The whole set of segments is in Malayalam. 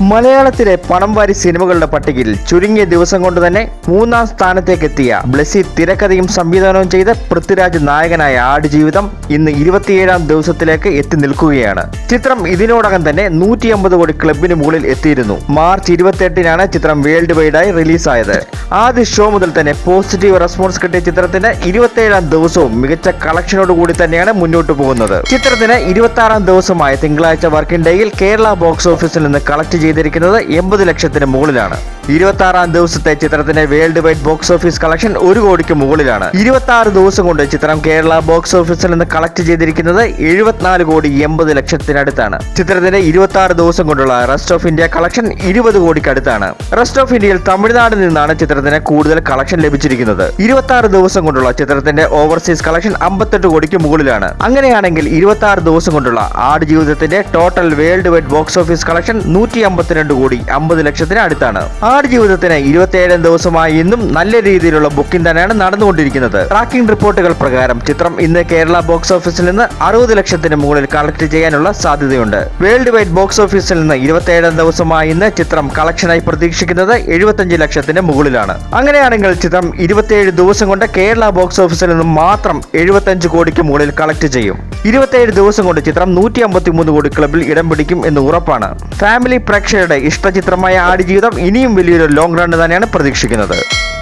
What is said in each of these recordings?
മലയാളത്തിലെ പണം വാരി സിനിമകളുടെ പട്ടികയിൽ ചുരുങ്ങിയ ദിവസം കൊണ്ട് തന്നെ 3-ാം സ്ഥാനത്തേക്ക് എത്തിയ ബ്ലെസി തിരക്കഥയും സംവിധാനവും ചെയ്ത പൃഥ്വിരാജ് നായകനായ ആടുജീവിതം ഇന്ന് 27-ാം ദിവസത്തിലേക്ക് എത്തി നിൽക്കുകയാണ്. ചിത്രം ഇതിനോടകം തന്നെ 150 കോടി ക്ലബിന് മുകളിൽ എത്തിയിരുന്നു. മാർച്ച് 28-നാണ് ചിത്രം വേൾഡ് വൈഡായി റിലീസായത്. ആദ്യ ഷോ മുതൽ തന്നെ പോസിറ്റീവ് റെസ്പോൺസ് കിട്ടിയ ചിത്രത്തിന്റെ 27-ാം ദിവസവും മികച്ച കളക്ഷനോടുകൂടി തന്നെയാണ് മുന്നോട്ട് പോകുന്നത്. ചിത്രത്തിന് 26-ാം ദിവസമായ തിങ്കളാഴ്ച വർക്കിംഗ് ഡേയിൽ കേരള ബോക്സ് ഓഫീസിൽ നിന്ന് കളക്ട് ചെയ്തിരിക്കുന്നത് 80 ലക്ഷത്തിന് മുകളിലാണ്. 26-ാം ദിവസത്തെ ചിത്രത്തിന്റെ world wide box office collection 1 കോടിക്ക് മുകളിലാണ്. 26 ദിവസം കൊണ്ട് ചിത്രം കേരള ബോക്സ് ഓഫീസിൽ നിന്ന് കളക്ട് ചെയ്തിരിക്കുന്നത് 74 കോടി 80 ലക്ഷത്തിനടുത്താണ്. ചിത്രത്തിന്റെ 26 ദിവസം കൊണ്ടുള്ള റെസ്റ്റ് ഓഫ് ഇന്ത്യ കളക്ഷൻ 20 കോടിക്ക് അടുത്താണ്. റെസ്റ്റ് ഓഫ് ഇന്ത്യയിൽ തമിഴ്നാട്ടിൽ നിന്നാണ് ചിത്രത്തിന് കൂടുതൽ കളക്ഷൻ ലഭിച്ചിരിക്കുന്നത്. 26 ദിവസം കൊണ്ടുള്ള ചിത്രത്തിന്റെ ഓവർസീസ് കളക്ഷൻ 58 കോടിക്ക് മുകളിലാണ്. അങ്ങനെയാണെങ്കിൽ 26 ദിവസം കൊണ്ടുള്ള ആടുജീവിതത്തിന്റെ total world wide box office collection 152 crore 50 ലക്ഷത്തിന് അടുത്താണ്. ആടുജീവിതത്തിന് 27 ദിവസമായി ഇന്നും നല്ല രീതിയിലുള്ള ബുക്കിംഗ് തന്നെയാണ് നടന്നുകൊണ്ടിരിക്കുന്നത്. ട്രാക്കിംഗ് റിപ്പോർട്ടുകൾ പ്രകാരം ചിത്രം ഇന്ന് കേരള ബോക്സ് ഓഫീസിൽ നിന്ന് 60 ലക്ഷത്തിന് മുകളിൽ കളക്ട് ചെയ്യാനുള്ള സാധ്യതയുണ്ട്. വേൾഡ് വൈഡ് ബോക്സ് ഓഫീസിൽ നിന്ന് 27 ദിവസമായി ഇന്ന് ചിത്രം കളക്ഷനായി പ്രതീക്ഷിക്കുന്നത് 75 ലക്ഷത്തിന് മുകളിലാണ്. അങ്ങനെയാണെങ്കിൽ ചിത്രം 27 ദിവസം കൊണ്ട് കേരള ബോക്സ് ഓഫീസിൽ നിന്ന് മാത്രം 75 കോടിക്ക് മുകളിൽ കളക്ട് ചെയ്യും. 27 ദിവസം കൊണ്ട് ചിത്രം 153 കോടി ക്ലബിൽ ഇടം പിടിക്കും എന്ന് ഉറപ്പാണ്. ഫാമിലി പ്രേക്ഷകരുടെ ഇഷ്ടചിത്രമായ ആടുജീവിതം ഇനിയും വലിയൊരു ലോങ് റൺ തന്നെയാണ് പ്രതീക്ഷിക്കുന്നത്.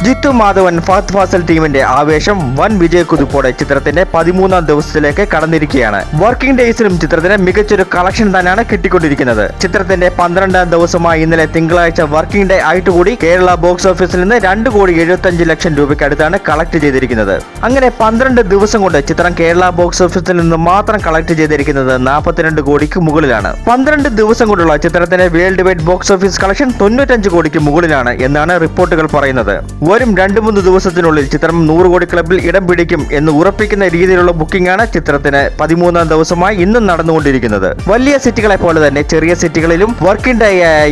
ജിത്തു മാധവൻ ഫഹദ് ഫാസിൽ ടീമിന്റെ ആവേശം വൻ വിജയക്കുതിപ്പോടെ ചിത്രത്തിന്റെ 13-ാം ദിവസത്തിലേക്ക് കടന്നിരിക്കുകയാണ്. വർക്കിംഗ് ഡേയ്സിലും ചിത്രത്തിന് മികച്ചൊരു കളക്ഷൻ തന്നെയാണ് കിട്ടിക്കൊണ്ടിരിക്കുന്നത്. ചിത്രത്തിന്റെ 12-ാം ദിവസമായി ഇന്നലെ തിങ്കളാഴ്ച വർക്കിംഗ് ഡേ ആയിട്ടുകൂടി കേരള ബോക്സ് ഓഫീസിൽ നിന്ന് 2 കോടി 75 ലക്ഷം രൂപയ്ക്ക് അടുത്താണ് കളക്ട് ചെയ്തിരിക്കുന്നത്. അങ്ങനെ 12 ദിവസം കൊണ്ട് ചിത്രം കേരള ബോക്സ് ഓഫീസിൽ നിന്ന് മാത്രം കളക്ട് ചെയ്തിരിക്കുന്നത് 42 കോടിക്ക് മുകളിലാണ്. 12 ദിവസം കൊണ്ടുള്ള ചിത്രത്തിന്റെ world wide box office collection 95 കോടിക്ക് മുകളിലാണ് എന്നാണ് റിപ്പോർട്ടുകൾ പറയുന്നത്. വരും 2-3 ദിവസത്തിനുള്ളിൽ ചിത്രം 100 കോടി ക്ലബിൽ ഇടം പിടിക്കും എന്ന് ഉറപ്പിക്കുന്ന രീതിയിലുള്ള ബുക്കിംഗ് ആണ് ചിത്രത്തിന് 13-ാം ദിവസമായി ഇന്നും നടന്നുകൊണ്ടിരിക്കുന്നത്. വലിയ സിറ്റികളെ പോലെ തന്നെ ചെറിയ സിറ്റികളിലും വർക്കിംഗ് ഡേ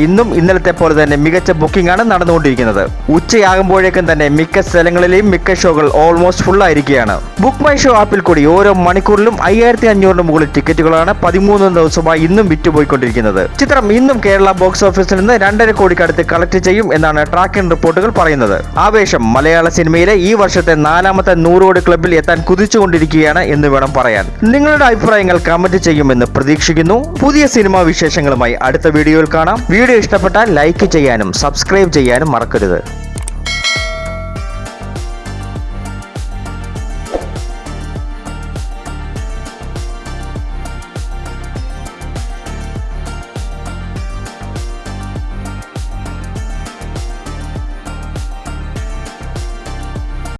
ഇന്നും ഇന്നലത്തെ പോലെ തന്നെ മികച്ച ബുക്കിംഗ് ആണ് നടന്നുകൊണ്ടിരിക്കുന്നത്. ഉച്ചയാകുമ്പോഴേക്കും തന്നെ മിക്ക സ്ഥലങ്ങളിലെയും മിക്ക ഷോകൾ ഓൾമോസ്റ്റ് ഫുൾ ആയിരിക്കുകയാണ്. ബുക്ക് മൈ ഷോ ആപ്പിൽ കൂടി ഓരോ മണിക്കൂറിലും 5500 മുകളിൽ ടിക്കറ്റുകളാണ് 13-ാം ദിവസമായി ഇന്നും വിറ്റുപോയിക്കൊണ്ടിരിക്കുന്നത്. ചിത്രം ഇന്നും കേരള ബോക്സ് ഓഫീസിൽ നിന്ന് 2.5 കോടിക്കടുത്ത് കളക്ട് ചെയ്യും എന്നാണ് ട്രാക്കിംഗ് റിപ്പോർട്ടുകൾ പറയുന്നത്. ആവേശം മലയാള സിനിമയിലെ ഈ വർഷത്തെ 4-ാമത്തെ 100 കോടി ക്ലബിൽ എത്താൻ കുതിച്ചുകൊണ്ടിരിക്കുകയാണ് എന്ന് വേണം പറയാൻ. നിങ്ങളുടെ അഭിപ്രായങ്ങൾ കമന്റ് ചെയ്യുമെന്ന് പ്രതീക്ഷിക്കുന്നു. പുതിയ സിനിമാ വിശേഷങ്ങളുമായി അടുത്ത വീഡിയോയിൽ കാണാം. വീഡിയോ ഇഷ്ടപ്പെട്ടാൽ ലൈക്ക് ചെയ്യാനും സബ്സ്ക്രൈബ് ചെയ്യാനും മറക്കരുത്.